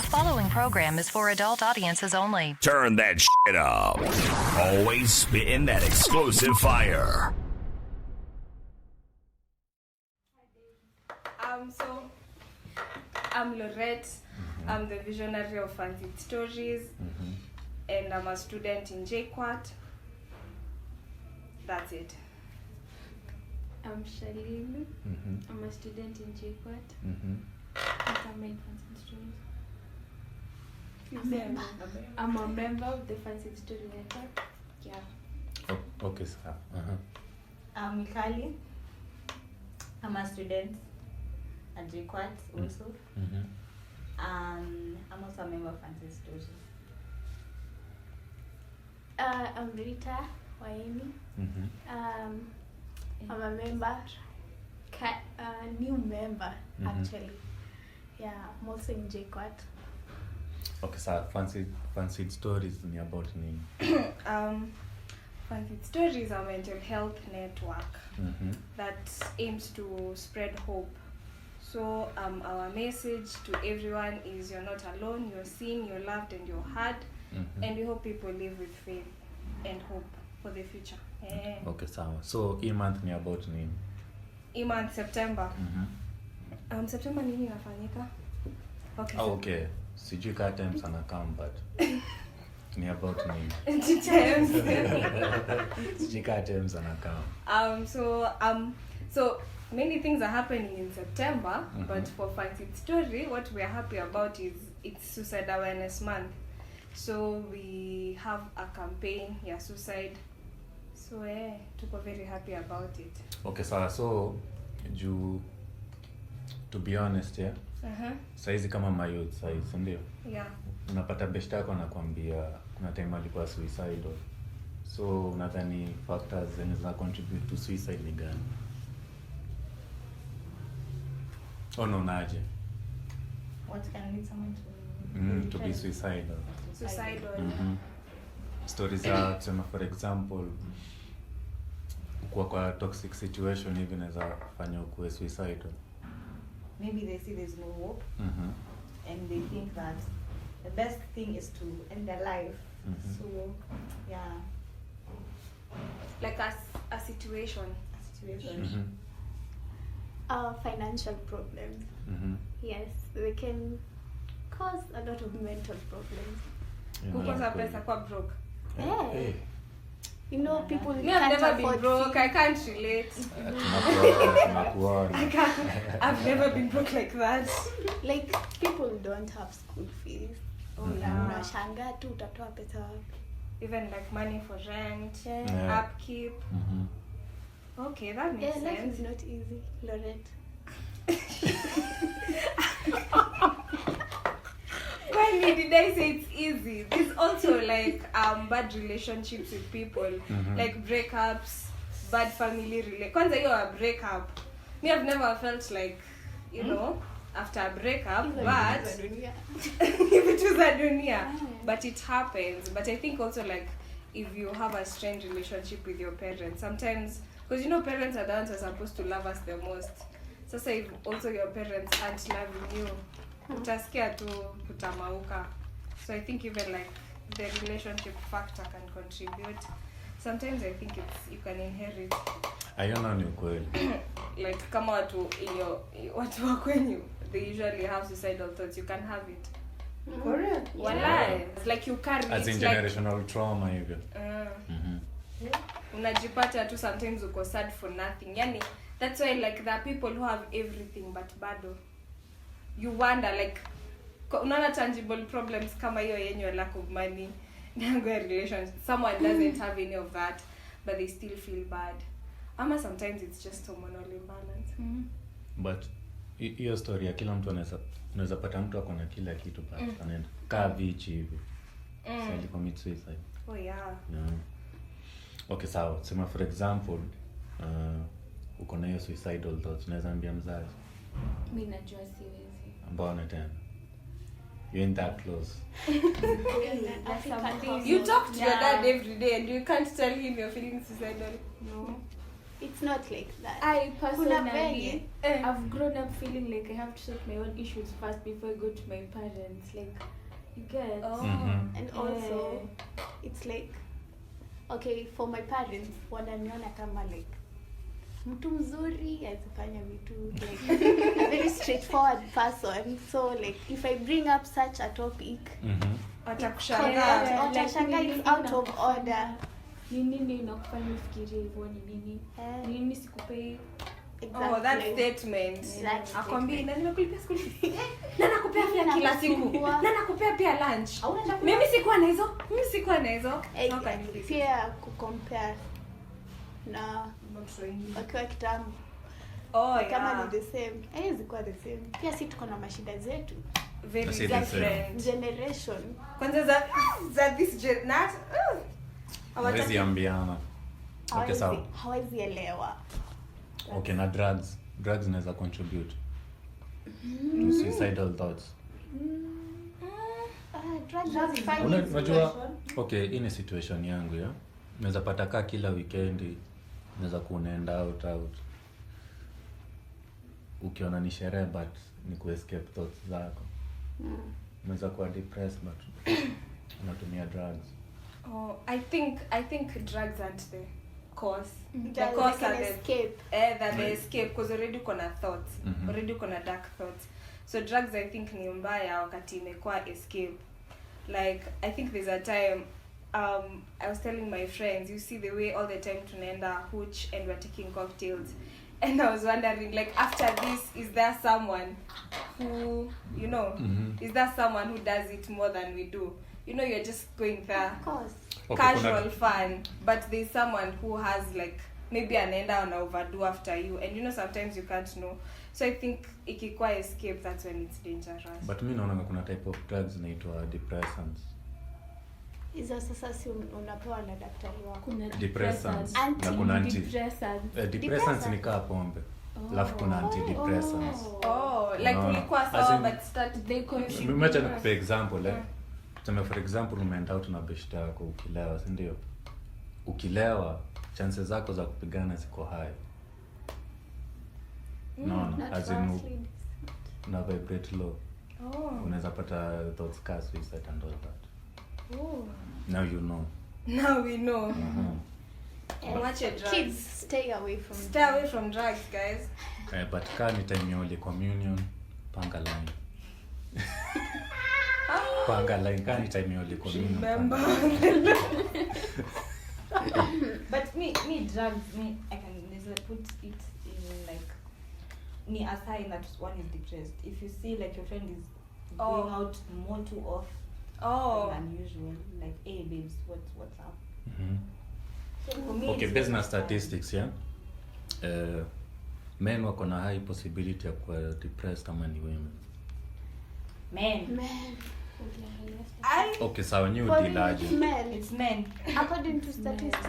The following program is for adult audiences only. Turn that shit up. Always spitting that explosive fire. So I'm Lorette. I'm the visionary of Fancied Stories, and I'm a student in JQuat. That's it. I'm Shalini. I'm a student in JQuat. I'm in Fancied Stories. I'm a member of the Fancied Story Network. Yeah. Oh, okay, sir. I'm Mikali. I'm a student at JQuat also. I'm also a member of Fancied Stories. I'm Rita Waini. I'm a member, new member actually. Yeah, I'm also in JQuat. Okay, sir. Fancied Stories ni about nini? Fancied Stories is a mental health network that aims to spread hope. So our message to everyone is you're not alone, you're seen, you're loved, and you're heard. And we hope people live with faith and hope for the future. Yeah. Okay, sawa. So hii month ni about nini? Hii month September. September nini inafanyika? Okay. Oh, okay. Sijui ka times anakam but ni about nini? Sijui ka times anakam. So many things are happening in September, but for Fancied Story, what we're happy about is it's Suicide Awareness Month. So we have a campaign, suicide. So tuko very happy about it. Okay, sawa. So to be honest, saizi kama mayouth saizi, ndio? Yeah. Unapata best yako anakuambia kuna time alikuwa suicidal. So unadhani factors zenye zina contribute to suicide ni gani? Unaonaje? What can lead someone To be suicidal. Suicidal. Stories are tuseme for example kwa toxic situation hivi inaweza fanya ukuwe suicidal. Maybe they see there's no hope, and they think that the best thing is to end their life. So, yeah. Like a situation. Financial problems. Yes, they can cause a lot of mental problems. Kukosa pesa kwa broke. Hey. You know, people Me, I've never been broke. I can't relate. I've never been broke like that. Like, people don't have school fees. Unashanga tu utatoa pesa wapi? Even like money for rent, upkeep. Okay, that makes sense. Life is not easy, Lorette. Why did I say it's easy? There's also like bad relationships with people, like breakups, bad family Kwanza hiyo a breakup. Me, I've never felt like, after a breakup, but if it was a dunia, but it happens. But I think also like if you have a strained relationship with your parents, sometimes, because parents are the ones who are supposed to love us the most. So if also your parents aren't loving you, utasikia tu kutamauka. So I think even like the relationship factor can contribute. Sometimes I think you can inherit. Ayona ni ukweli. Like kama watu wa kwenyu, they usually have suicidal thoughts. You can have it. Correct. Walai. It's like you carry as in generational trauma hivyo. Unajipata tu sometimes uko sad for nothing. Yani that's why like there are people who have everything but bado. You wonder like unaona tangible problems kama hiyo yenye lack of money, relations. Someone doesn't have any of that but they still feel bad. Ama sometimes it's just hormonal imbalance. But hiyo story ya kila mtu anaweza pata mtu akona kila kitu but anaenda kaa vichi hivi. So commit suicide. Oh yeah. Okay, sawa. Sema for example, uko na hiyo suicidal thoughts, unaweza ambia mzazi? Mimi najua siwezi. Mbona tena? You ain't that close. You talk to your dad every day and you can't tell him you're feeling suicidal. No. It's not like that. I Kuna personally, venye. I've grown up feeling like I have to sort my own issues first before I go to my parents. Like, you get. And also, it's like, okay, for my parents, wananiona kama like mtu mzuri azifanya vitu like a very straightforward person. So like if I bring up such a topic, Watakushangaa. watashangaa it's out of order. Ni nini inakufanya ufikirie hivyo? Ni nini? Ni nini sikupei? Exactly. Oh, that statement. That Akwambia na nimekulipia school fees. Na nakupea pia kila siku. Na nakupea pia lunch. Mimi sikuwa na hizo. How can you Pia kucompare na wakiwa kitambo. Kama ni the same. Haiwezi kuwa the same. Pia si tuko na mashida zetu. Very That's it, different generation. Kwanza za this generation. Hawezi ambiana. Okay, sawa. Hawezi elewa. Okay, na drugs inaweza contribute to suicidal thoughts. Unajua, okay, hii ni situation yangu ya. Naweza pata kaa kila weekend, naweza kuenda out. Ukiona ni sherehe but ni ku escape thoughts zako. Unaweza kuwa depressed but unatumia drugs. Oh, I think drugs aren't the cause. The Like cause an are escape. the escape because already kuna thoughts. Already kuna dark thoughts. So drugs I think ni mbaya wakati imekuwa escape. Like I think there's a time I was telling my friends, you see the way all the time tunaenda hooch and we're taking cocktails. And I was wondering, like, after this, is there someone who, you know, is there someone who does it more than we do? You know, you're just going there, Of course. casual fun, but there's someone who has, like, maybe anaenda on overdo after you, and you know, sometimes you can't know. So I think ikikuwa escape, that's when it's dangerous. But mi naona kuna type of drugs inaitwa depressants. Hizo sasa si unapewa na daktari wako. Kuna Depressants. Anti- Na kuna depressants. depressants ni kaa pombe. Alafu kuna antidepressants. Oh, like ulikuwa sawa but start They contribute. Mmeacha nikupe example tuseme for example umeenda out na beshte yako ukilewa, si ndio? Ukilewa chances zako za kupigana ziko high. No, as in na vibrate low. Unaweza pata thoughts car suicide and all that. Now you know. Now we know. Watch your drugs. Kids, stay away from drugs, guys. But car ni time ya Holy Communion, panga line. Panga line, car ni time ya Holy Communion. Remember. But me drugs, I can put it in like me a sign that one is depressed. If you see like your friend is going out more too often than usual, like, hey babes, what's up? So for me, Okay, business statistics, yeah. Men wako na high possibility ya kuwa depressed kama ni women. Men. Okay, sawa, new deal. It's men. According to statistics.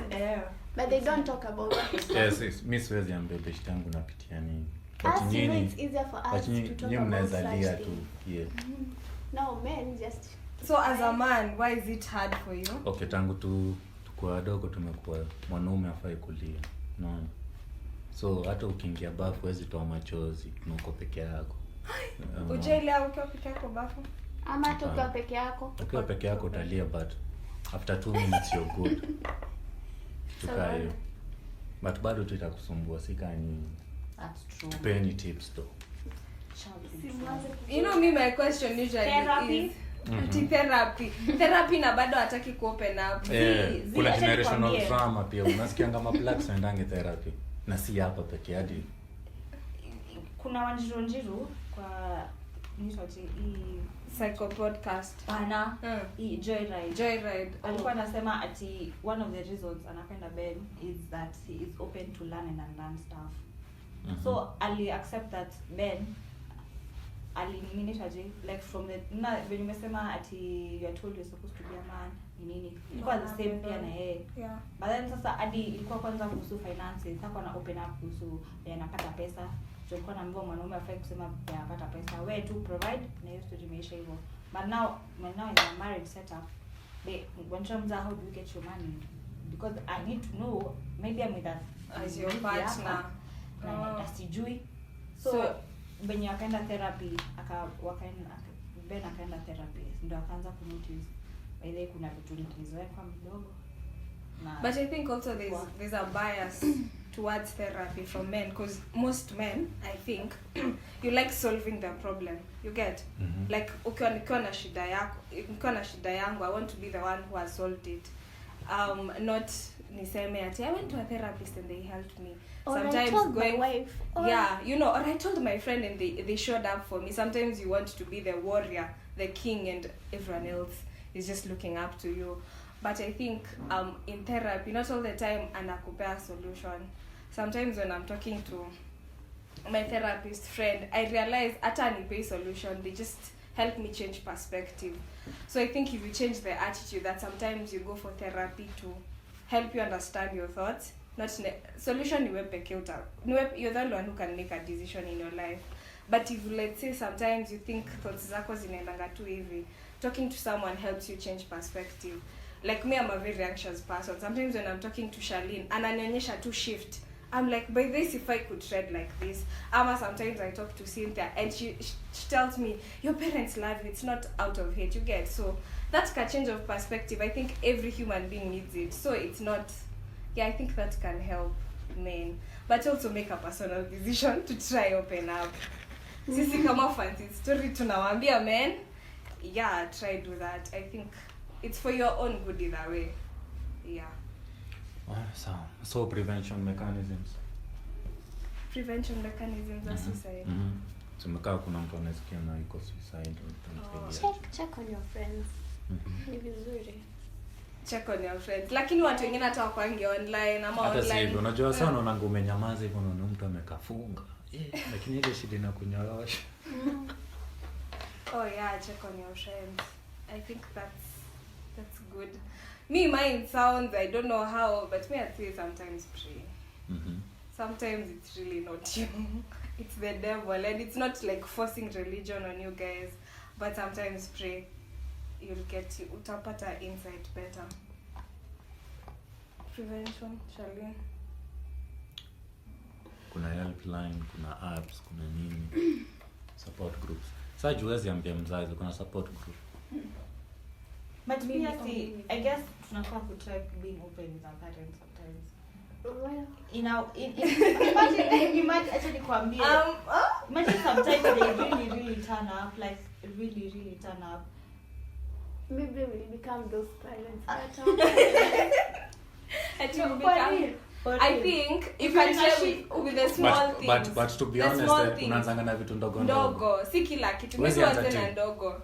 But they don't talk about it. Yes, mi siwezi ambia beshte yangu napitia nini. As you know, it's easier for us to talk about such mnazalia tu. things. Yeah. No, men just... So as a man, why is it hard for you? Okay, tangu tukua wadogo tumekuwa mwanaume afai kulia. Unaona? So hata ukiingia bafu huwezi toa machozi na uko peke yako. Ujailea ukiwa peke yako bafu? Ama tukiwa peke yako? Ukiwa peke yako utalia but after 2 minutes you're good. Tukayo. But bado tutakusumbua sika nyinyi. That's true. Penny tips though. You know me, my question usually Therapy? is therapy na bado hataki ku open up. Kuna generational trauma pia unasikianga mablacks wendange therapy na si hapa peke hadi kuna wanjironjiru kwa nitoti psycho podcast bana joyride alikuwa anasema ati one of the reasons anapenda Ben is that he is open to learn and unlearn stuff. So ali accept that Ben aliminitaje like from the when you mesema ati you are told you're supposed to be a man nini ilikuwa the same pia na yeye. But then sasa hadi ilikuwa kwanza kuhusu finances sasa na open up kuhusu anapata pesa. So ilikuwa naambiwa mwanaume afai kusema anapata pesa wewe tu provide na hiyo story imeisha hivyo. But now in a marriage setup they when terms are how do you get your money because I need to know maybe I'm with a as your partner. Na sijui. So when akaenda therapy Ben akaenda therapy ndio akaanza kunotice ile kuna vitu nilizoeka mdogo. But I think also there's a bias towards therapy from men, because most men, I think, you like solving the problem. You get? Like, ukiwa na shida yangu, I want to be the one who has solved it. Not niseme ati I went to a therapist and they helped me. Or Sometimes I told my wife. Yeah, you know, or I told my friend and they showed up for me. Sometimes you want to be the warrior, the king, and everyone else is just looking up to you. But I think in therapy, not all the time anakupea solution. Sometimes when I'm talking to my therapist friend, I realize ata anipei solution, they just help me change perspective. So I think if you change the attitude, that sometimes you go for therapy to help you understand your thoughts, not solution niwe peke uta. You're the only one who can make a decision in your life. But if, let's say, sometimes you think thoughts zako zinaendanga tu hivi, talking to someone helps you change perspective. Like me, I'm a very anxious person. Sometimes when I'm talking to Charlene, ananionyesha to shift. I'm like, by this, if I could tread like this. Ama sometimes I talk to Cynthia and she tells me, your parents love you. It's not out of hate, you get. So that's a change of perspective. I think every human being needs it. So it's not, I think that can help men. But also make a personal decision to try open up. Sisi kama Fancied story tunawambia men, try do that. I think it's for your own good either way. Yeah. So prevention mechanisms. Prevention mechanisms of suicide. Tumekaa kuna mtu anasikia na iko suicide. Check on your friends. Ni vizuri. Check on your friends. Lakini watu wengine hata wakwangi online ama online. Hata sivyo, unajua sana unaona umenyamaza hivyo unaona mtu amekafunga. Lakini ile shida inakunyorosha. Check on your friends. I think that's good. Me, mine sounds, I don't know how, but me, I'd say sometimes pray. Sometimes it's really not you. It's the devil, and it's not like forcing religion on you guys, but sometimes pray. Utapata insight better. Prevention, Charlene. Kuna helpline, kuna apps, kuna nini. Support groups. Sasa juwezi ambia mzazi kuna support group. But me, I guess tunafaa ku try being open with our parents sometimes. Well, imagine actually kwambie. Imagine sometimes they really turn up, like really turn up. maybe we'll become those parents. I think you can share with the small things. But to be honest, unaanzanga na vitu ndogo. Si kila kitu. Mimi huanza na ndogo.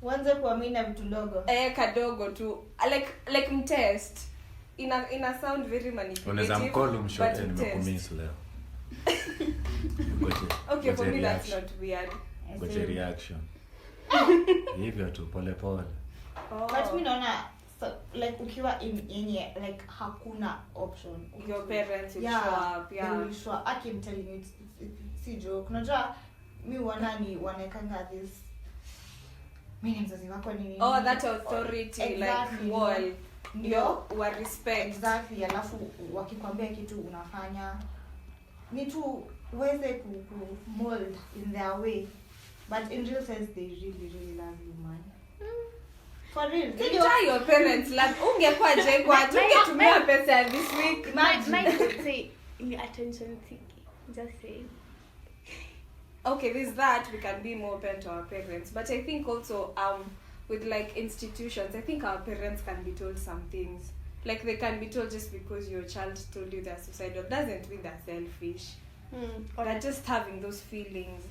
Uanze kuamini na vitu ndogo. Kadogo tu. Like mtest. Ina sound very manipulative. Unaweza mcall mshote nimekumiss leo. Okay, for me that's not weird. Goje reaction. Hivyo tu pole. But we naona like ukiwa yenye like hakuna option. Your parents will show up. They will show up. I'm telling you, it's a joke. Unajua mi wanani wanaekanga this. Mimi mzazi wako ni nini? That authority, exactly, like wall. Ndio wa respect. Exactly. Alafu wakikwambia kitu unafanya. Ni tu uweze ku mold in their way. But in real sense they really love you, man. For real. Tell your parents like ungekuwa je kwa tungetumia pesa this week. Mine would say attention seeking. Just say. Okay, there's that. We can be more open to our parents, but I think also with like institutions, I think our parents can be told some things. Like they can be told just because your child told you they're suicidal doesn't mean they're selfish. Or they're just having those feelings.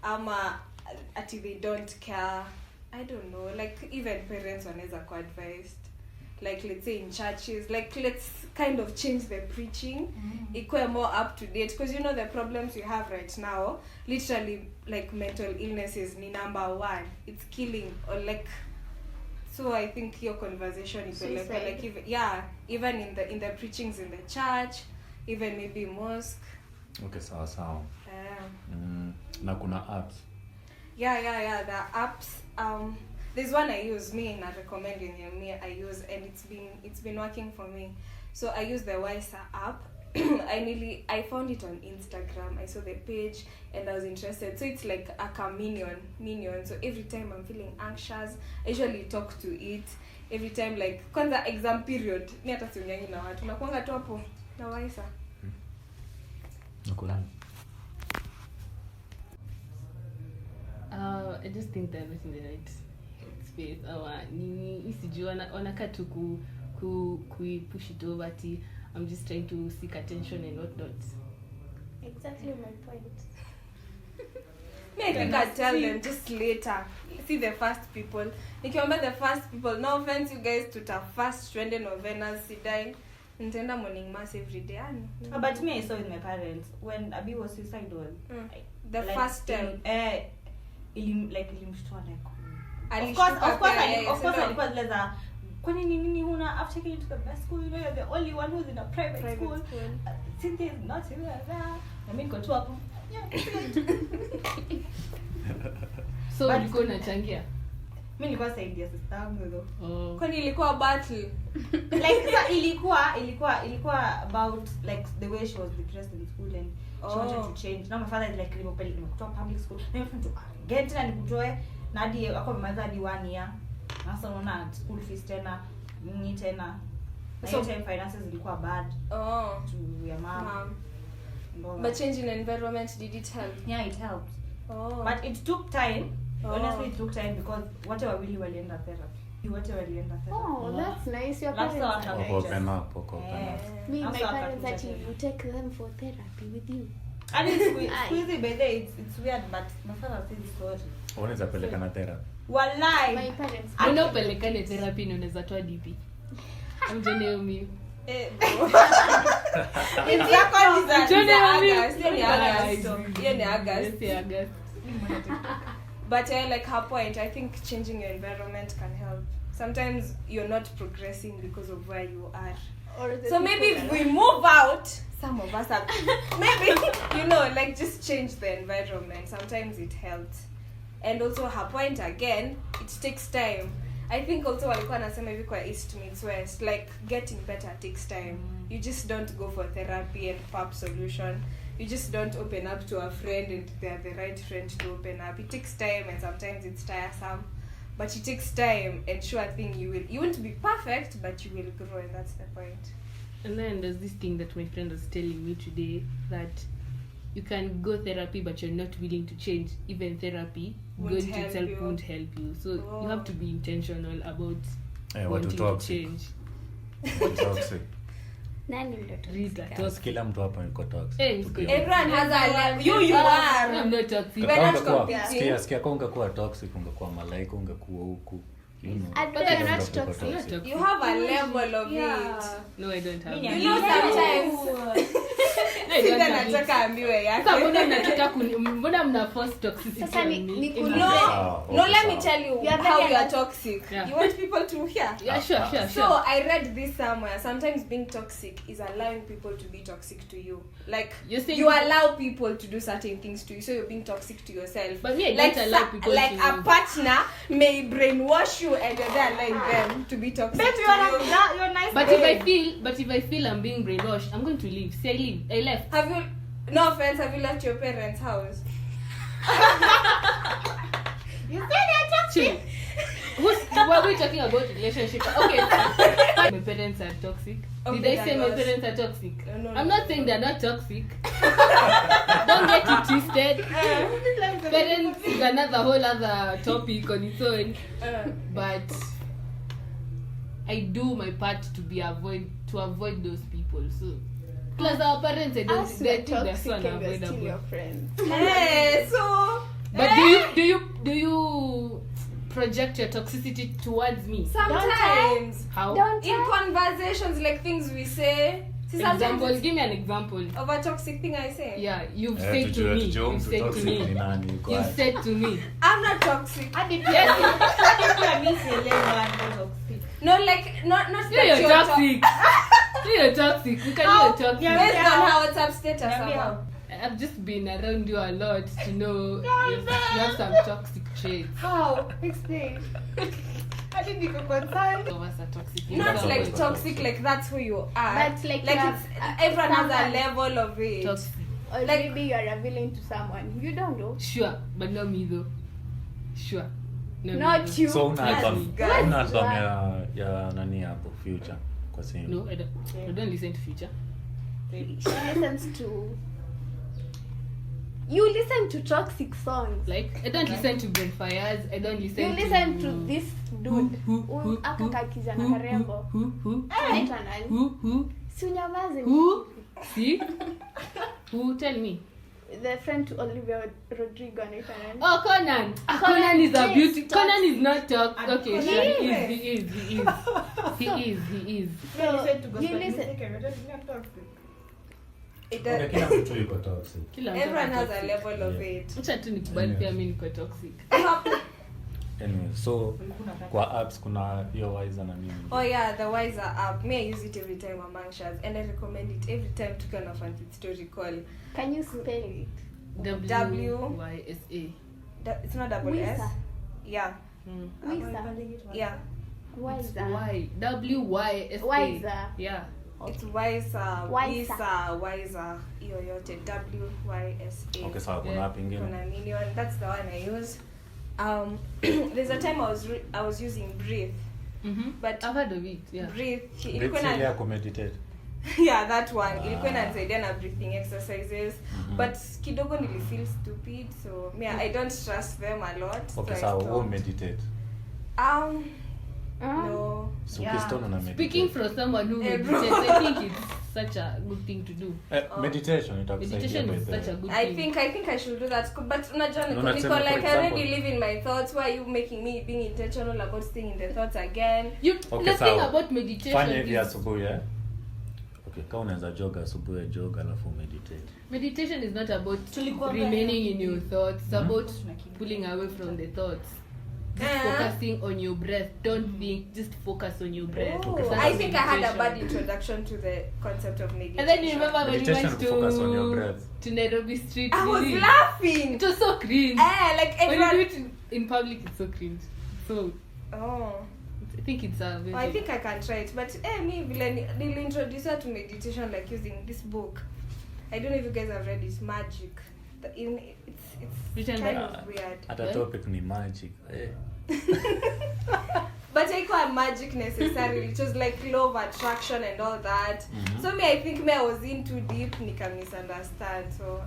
Until they don't care. I don't know. Like even parents wanaweza kuwa advised. Like let's say in churches, like let's kind of change the preaching. Equal more up to date, because you know the problems we have right now, literally like mental illnesses ni number 1. It's killing or like. So I think your conversation is like even in the preachings in the church, even maybe mosque. Okay, sawa. Na kuna apps. Yeah, the apps. there's one I use, me and I recommend in me I use, and it's been working for me. So I use the Wiser app. I found it on Instagram. I saw the page and I was interested. So it's like a minion. So every time I'm feeling anxious, I usually talk to it. Every time, like kwanza exam period, ni hata siunyangi na watu. Nakuanga tu hapo na Wiser. I just think they're not in the right space. Ni sijui wanakaa tu push it over ati I'm just trying to seek attention and whatnot. Exactly my point. I think I tell them just later. See the first people. Nikiomba the first people. No offense, you guys, to first trend novenas, sidai. Nitaenda morning mass every day. But me, I saw with my parents when Abi was suicidal. The like, first time. Ilimshtua like. Of course, alikuwa zile kwani nini huna after taking you to the best school, you know you're the only one who's in a private school. Cynthia is not here. I mean, go to hapo. So ulikuwa unachangia? Mimi nilikuwa saidia sister yangu though. Kwani ilikuwa battle? Like ilikuwa about like the way she was depressed in school and she wanted to change. Now my father is like nimekutoa public school. Now I'm to get na nikutoe na hadi akwa mother hadi 1 year. Sasa unaona school fees tena nini tena. So time finances ilikuwa bad. To your mom. But changing the environment, did it help? Yeah, it helped. But it took time. Honestly, it took time because whatever really walienda therapy. Oh, that's nice. Your That's parents so are Open up. Me, I'm my so parents happy actually you take them for therapy with you. And it's squeezy baby, it's weird, but my father says sorry. Unaweza peleka na therapy. Wallahi. My parents. Unapelekane therapy na unaweza toa DP. Amjone mimi. August. But like her point, I think changing your environment can help. Sometimes you're not progressing because of where you are. So maybe if we move out, some of us are maybe like just change the environment. Sometimes it helps. And also her point again, it takes time. I think also walikuwa nasema hivi kwa East meets West, like getting better takes time. You just don't go for therapy and pop solution. You just don't open up to a friend and they're the right friend to open up. It takes time and sometimes it's tiresome. But it takes time and sure thing you won't be perfect, but you will grow, and that's the point. And then there's this thing that my friend was telling me today, that you can go therapy but you're not willing to change. Even therapy going to itself won't help you. So you have to be intentional about wanting to change. What toxic? Nani ndio toxic? Kila mtu hapa yuko toxic. Everyone has a level. You are. I'm not toxic. We're not competing. Sikia kwa ungekuwa toxic, ungekuwa malaika, ungekuwa huku. But you're not toxic. You have a level of it. No, I don't have. You know sometimes. Sina nataka ambiwe yake. Sasa mbona mna force toxicity? Sasa No, let me tell you how you are toxic. Yeah. You want people to hear? Yeah, sure. So I read this somewhere. Sometimes being toxic is allowing people to be toxic to you. Like you allow people to do certain things to you, so you're being toxic to yourself. But me, I don't allow people like to. A partner may brainwash you and you're there allowing them to be toxic. Babe, you're nice. But if I feel I'm being brainwashed, I'm going to leave. See, I left. Have you? No offense. Have you left your parents' house? You said you're toxic. What are we talking about? Relationship? Okay. My parents are toxic. Did I say my parents are toxic? No, I'm not saying they're not toxic. Don't get it twisted. Parents is another whole other topic on its own. But I do my part to avoid those people. So plus our parents, they think they're so unavoidable. Your friends. Hey, so. But do you project your toxicity towards me? Sometimes. How? In conversations, like things we say. Example. Give me an example Of a toxic thing I say. Yeah, you've said to me. You've said to me. I'm not toxic. No, like not you're toxic. You're toxic. We can be toxic. Based on how WhatsApp status somehow. I've just been around you a lot to know you have some toxic traits. How? Explain. I didn't even concerned. Some of us are toxic. in Not some like ways. toxic, like that's who you are. But like you it's everyone has a level of it. Toxic. Or Like- maybe you are a villain to someone. You don't know. Sure, but not me though. Sure. No, Not me you. So una album Guys. una album ya nani hapo Future kwa simu. though. No, I don't listen to Future. She listens to. You listen to toxic songs. Like, I don't listen to Ben Fires. I don't listen You to... listen to this dude. Who? Aka kakijana karembo. Who? Anaitwa nani? Who? Si unyamaze. Who? See? Who? Tell me. The friend to Olivia Rodrigo anaitwa nani? Oh, Conan. Conan is a beauty. Conan is not toxic. Okay, sure. He is. So, you listen. It Okay, does, kila mtu yuko toxic. Kila mtu everyone ana has a toxic. level of it. Acha tu nikubali pia mimi niko toxic. Anyway, so kwa apps kuna hiyo Wiser na nini. Oh yeah, the Wiser app. Me, I use it every time I'm anxious, and I recommend it every time to kind of Fancied story call. Can you spell it? WYSA. It's not double S. Wisa. Yeah. Wisa. Yeah. Wiser. WYSA. Wiser. Yeah. It's Wiser. Wiser. Wiser. Hiyo yote. WYSA. Okay, sawa kuna Yeah. app ingine. Kuna nini one? That's the one I use. There's a time I was using Breathe, but I've heard of it. Yeah. Breathe. Let's say ya meditate. Yeah, that one. Ilikuwa inanisaidia na breathing exercises, but kidogo nilifeel stupid, so I don't trust them a lot. Okay, so I sawa stopped. wewe meditate. No. So Yeah. ukistone una meditate. Speaking from someone who Eh, meditates, I think it's such a good thing to do. Meditation itakusaidia Meditation is by such a good I thing. think I should do that. But unajua No, niko nasema for like I already example. live in my thoughts. Why are you making me being intentional about staying in the thoughts again? Okay, The thing sawa. about meditation Fanya hivi is asubuhi Okay, kama unaweza joga asubuhi joga alafu meditate. meditation is not about Tulikuwa remaining in your thoughts. It's about pulling away from the thoughts. Just focusing on your breath. Don't think, just focus on your breath. Okay, That's I think I had a meditation. bad introduction to the concept of meditation. And then you remember when we Meditation went to focus on your breath. to Nairobi Street? I was Lily? laughing. It was so cringe. Like When you everyone. do it in public, it's so cringe. So Oh. I think it's a very... I think I can try it, but me they'll introduce her to meditation like using this book. I don't know if you guys have read it, Magic. It's Written kind by- of weird. Hata topic ni magic. But I call magic necessarily. It was like law of attraction and all that. So I think I was in too deep, nika misunderstand. So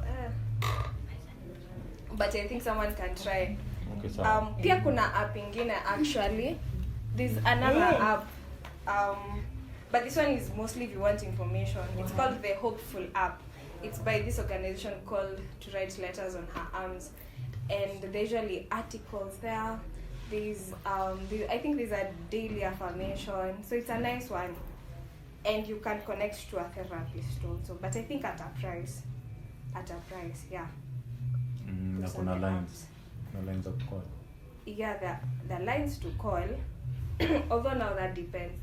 but I think someone can try. Okay, sawa. Pia kuna app ingine actually. There's another app. But this one is mostly if you want information. It's called the Hopeful app. It's by this organization called To Write Letters on Her Arms. And there's usually articles there. I think there's a daily affirmation. So it's a nice one. And you can connect to a therapist also. But I think at a price. Yeah. Na kuna lines. Na lines of call. Yeah, the lines to call. Although now that depends.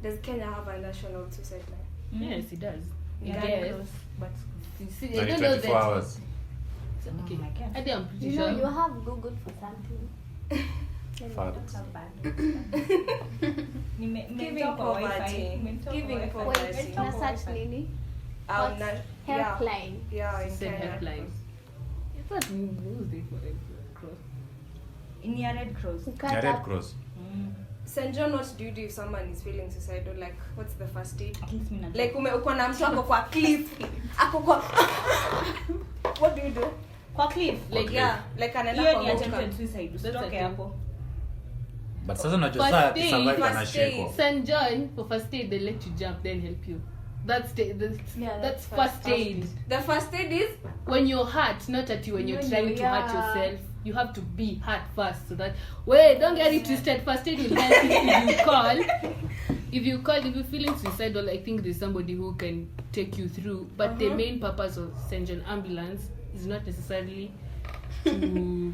Does Kenya have a national suicide line? Yes, it does. Yeah. Yes. But See, I don't know 24 that. hours. Okay. I can't. I think I'm pretty You know, sure. you have Google for something. Facts. Giving poverty. Giving poverty. Wait, na search nini? Um, na- yeah. Helpline. Yeah, in Same Kenya. helpline. It's not who's there for Red Cross. In your Red Cross. You Ya cut Red up. Cross. St. John, what do you do if someone is feeling suicidal? Like, what's the first aid? At least me not. Like, uko na mtu ako kwa cliff. Ako kwa... What do you do? Kwa cliff. Like, yeah. Like, anaenda Hiyo kwa ni vodka. attempted suicide. Usitoke okay. hapo. But sasa unajua First saa aid, kisurvive first anashikwa. St. John, for first aid, they let you jump, then help you. That's that's first aid. The first aid is... When you're hurt, not at you when you're When trying you- to hurt yeah. yourself. You have to be hurt first, so that don't get it twisted. First aid will help you if you call. If you're feeling suicidal, I think there's somebody who can take you through. But the main purpose of St. John ambulance is not necessarily to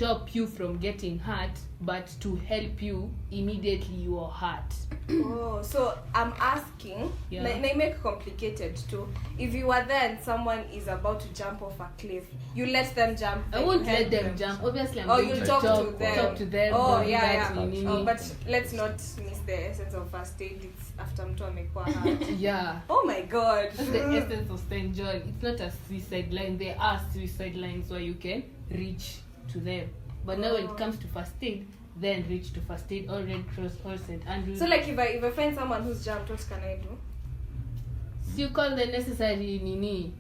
stop you from getting hurt, but to help you immediately you are hurt. Oh, so I'm asking, Yeah. like, they make complicated too. If you are there and someone is about to jump off a cliff, you let them jump. I then won't you help let them jump. Obviously, I'm Oh, going you'll to talk to them. talk to them. Oh, don't do yeah, that, yeah. nini. Oh, but let's not miss the essence of first aid. It's after mtu amekuwa hurt. Yeah. Oh my god. That's the essence of St. John. It's not a suicide line. There are suicide lines where you can reach to them. But now when it comes to first aid, then reach to first aid or Red Cross or St. Andrews. So like if I find someone who's jumped, what can I do? So you call the necessary nini.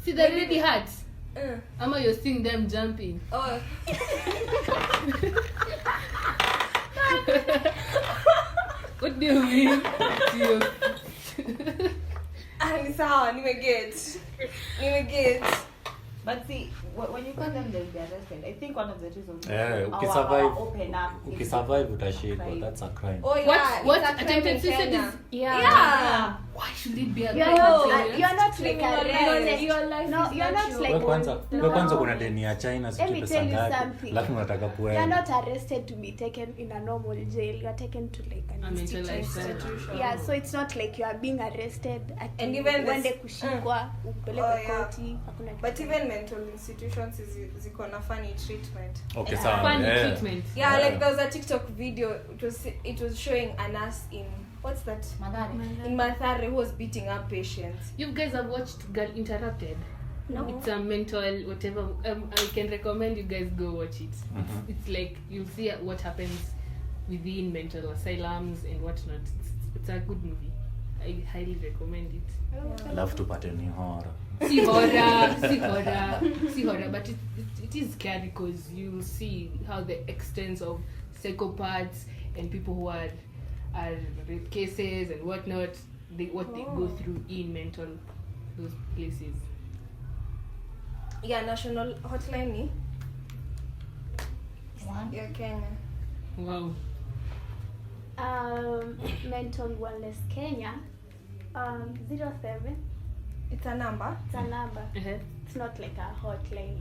See, they're already hurt. Ama you're seeing them jumping. Oh. What do you mean? Ni sawa, nimeget. But see, when you call them, they'll be arrested. I think one of the reasons Yeah, our open up is ukisurvive utashikwa. crime. That's a crime. Oh yeah. What it's a crime attempted in suicide Kenya. is? Yeah. Why should it be a You're crime? not, you're not like a Criminalized. rest. Your life No, is you're not not your- like We kwanza kuna deni ya China Let sijui me pesa tell you ngapi. something. Alafu unataka you're kuenda. not arrested to be taken in a normal jail. You're taken to like an A mental institution. institution. Yeah, so it's not like you are being arrested And even this- uende kushikwa, upelekwe Oh, yeah. koti, hakuna But kitu. even mental institutions ziko na funny treatment. Okay, sawa. Funny yeah. treatment. Yeah, Yeah. like there was a TikTok video. It was showing a nurse in what's that? Madhari. In Mathare who was beating up patients. You guys have watched Girl Interrupted? No. It's a mental whatever. I can recommend you guys go watch it. It's like you'll see what happens within mental asylums and whatnot. It's a good movie. I highly recommend it. Alafu tupate ni horror. See horror, but it is scary because you see how the extent of psychopaths and people who are rape cases and whatnot, they go through in mental those places. Yeah, national hotline ni One. ya Kenya. Wow. Mental Wellness Kenya, 07. It's a number. It's a number. Uh-huh. It's not like a hotline.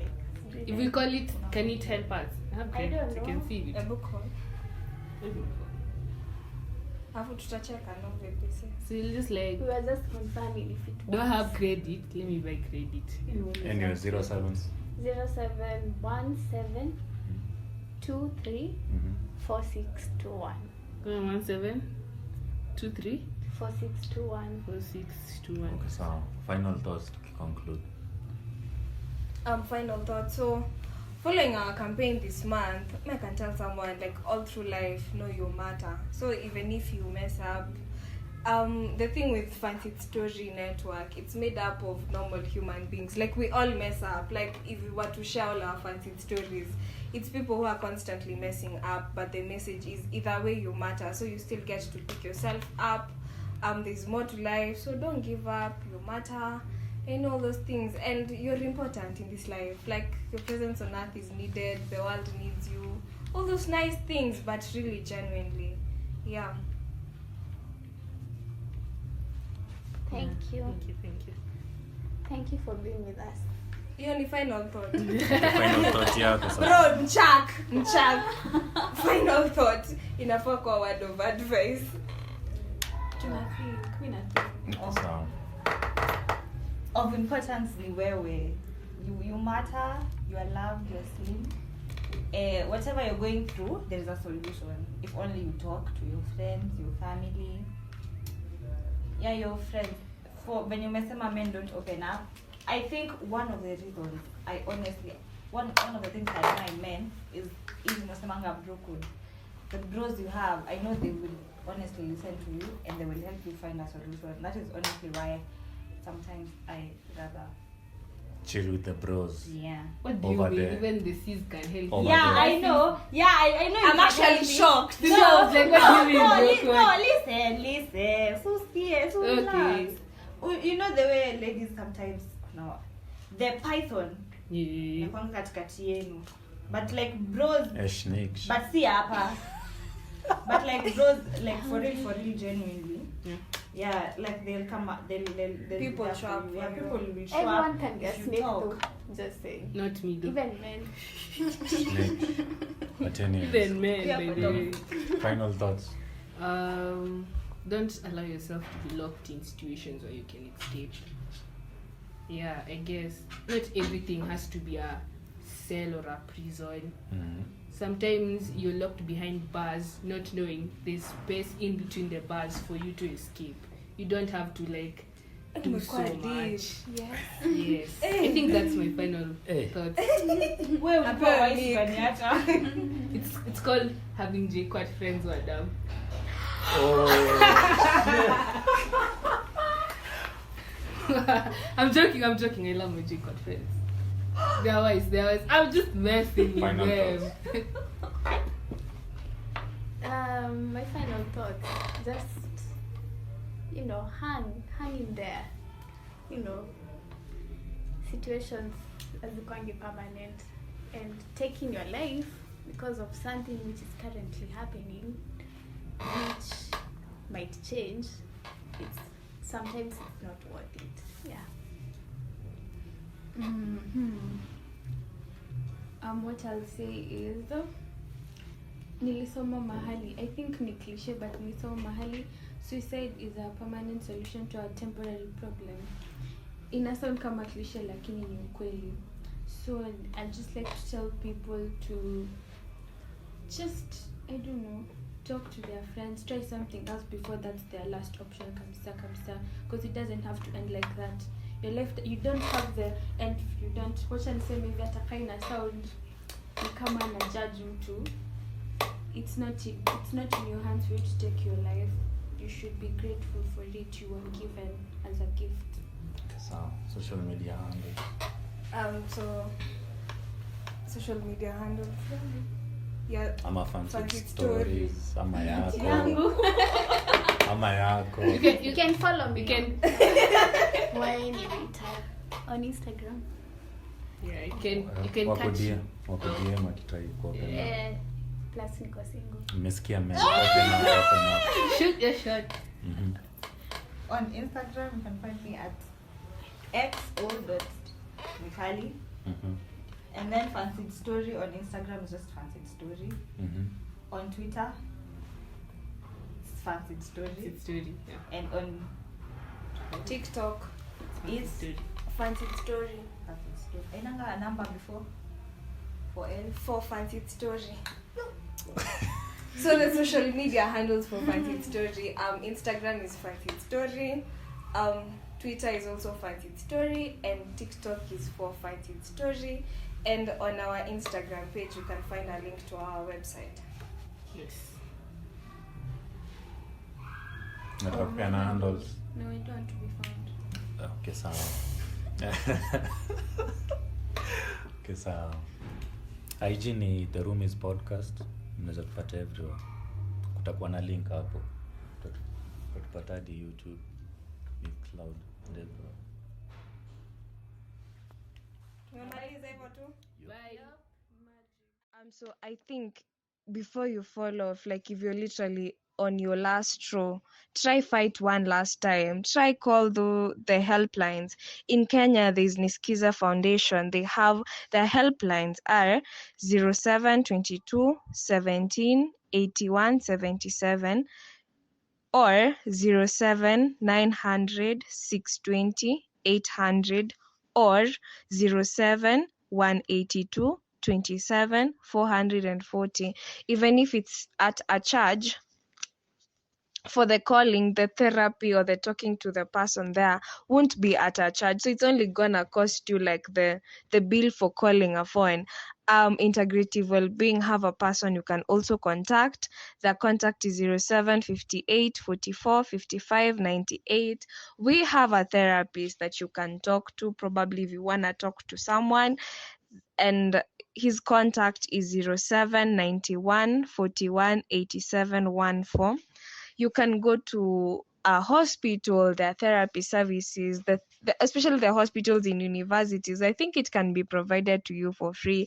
Like If we call it, can it help us? I have I credit. don't You can know. see it. Ebu call. Alafu tutacheka no VPC. So you'll just like, we were just confirming if it do I was have credit? Let me buy credit. Anyway, 07. 0717 23 4621 17 23 4621. 4621. Okay, sawa. Final thoughts tukiconclude. Final thought. So, following our campaign this month, I can tell someone like all through life, know you matter. So even if you mess up, the thing with Fancied Story Network, it's made up of normal human beings. Like we all mess up. Like if we were to share all our Fancied stories, it's people who are constantly messing up, but the message is either way you matter. So you still get to pick yourself up. There's more to life, so don't give up. You matter. And all those things, and you're important in this life. Like your presence on earth is needed, the world needs you, all those nice things, but really genuinely, yeah. Thank you. Thank you. Thank you for being with us. Hiyo ni final thought. Final thought yako sasa. Bro, mchak. Final thought inafaa kwa word of advice. Okay, sawa. Of importance ni wewe. You matter, you are loved, you are seen. Whatever you're going through, there is a solution. If only you talk to your friends, your family. Yeah, your friends. For when you mesema men don't open up, I think one of the reasons one of the things I know in men is unasemanga bro code. The bros you have, I know they will honestly listen to you and they will help you find a solution. That is honestly why sometimes I rather Chill with the bros. yeah. What do you Over mean? there. Even the seas can help Over you. Yeah, there. I know. Yeah, I know. I'm actually shocked. No, I was like, what do you mean? Listen. So serious, so Okay. relax. You know the way ladies sometimes no. The python. Yeah. Nakwanga katikati yenu. But like bros, Snake. but see hapa. But like bros, like for real, genuinely. Yeah, like they'll come up, they'll People be there show for up you. Yeah, for you. people will show Everyone up can be a if you snake though. talk. Just saying. Not me though. Even men. Snake. But anyways, Even men, Yeah, by but the way. final thoughts. Don't allow yourself to be locked in situations where you can escape. Yeah, I guess not everything has to be a cell or a prison. Mm-hmm. Sometimes you're locked behind bars, not knowing there's space in between the bars for you to escape. You don't have to like do so much. Yes. Yes, I think that's my final thoughts. Wewe ulikuwa wise kaniacha. It's called having JQuat friends who are dumb. I'm joking. I love my JQuat friends. They're wise. I'm just messing with Final them. My final thought, just hang in there. Situations as going permanent, and taking your life because of something which is currently happening, which might change. Sometimes it's not worth it. Yeah. What I'll say is nilisoma mahali, I think ni cliche, but nilisoma mahali suicide is a permanent solution to a temporary problem. Ina sound kama cliche lakini ni ukweli. So I'd just like to tell people to just, I don't know, talk to their friends, try something else before that's their last option kabisa, because it doesn't have to end like that. Your life, you don't have the end, you don't, wacha niseme hivi atakaa ina sound ni kama na judge mtu. It's not in your hands for you to take your life. You should be grateful for it. You were given as a gift. So, social media handle. So social media handle. Yeah. Ama Fancied Fancied stories. Ama yako. Ama yako. You can follow me. You can. When you retire on Instagram. Yeah, you can Wako catch. DM akitrai kuopen. Plus niko single. Mmesikia men. Open up. Shoot your shot. Mhm. On Instagram, you can find me at xo.mikali. Mhm. And then Fancied Story on Instagram is just Fancied Story. Mhm. On Twitter, it's Fancied Story. It's story. Yeah. And on TikTok, it's Story. Fancied Story. Fancied Story. Ainanga a number before? For L? For Fancied Story. So the social media handles for Fancied Story. Instagram is Fancied Story. Twitter is also Fancied Story, and TikTok is for Fancied Story. And on our Instagram page, you can find a link to our website. Yes. Natakupeana handles. No, I don't want to be found. Okay, sawa. Okay, sawa. IG ni The Roomies podcast. Mnaweza tupata everywhere. Kutakuwa na link hapo. Tutapata hadi YouTube, Mixcloud, and everywhere. Tumemaliza hivyo tu. Bye. So I think before you fall off, like if you're literally on your last straw, try fight one last time. Try call the helplines. In Kenya, there's Niskiza Foundation. They have the helplines are 0722 17 81 77 or 07 900 620 800 or 07 182 27 440. Even if it's at a charge for the calling, the therapy or the talking to the person there won't be at a charge, so it's only gonna cost you like the bill for calling a phone. Integrative Wellbeing have a person you can also contact. The contact is 07 58 44 55 98. We have a therapist that you can talk to, probably if you want to talk to someone, and his contact is 07 91 41 87 14. You can go to a hospital, their therapy services, especially the hospitals in universities. I think it can be provided to you for free.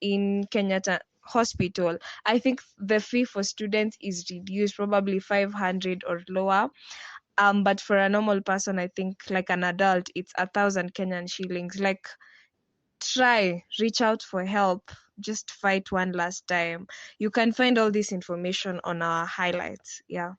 In Kenyatta hospital, I think the fee for students is reduced, probably 500 or lower. But for a normal person, I think like an adult, it's 1,000 Kenyan shillings. Like, reach out for help. Just fight one last time. You can find all this information on our highlights. Yeah.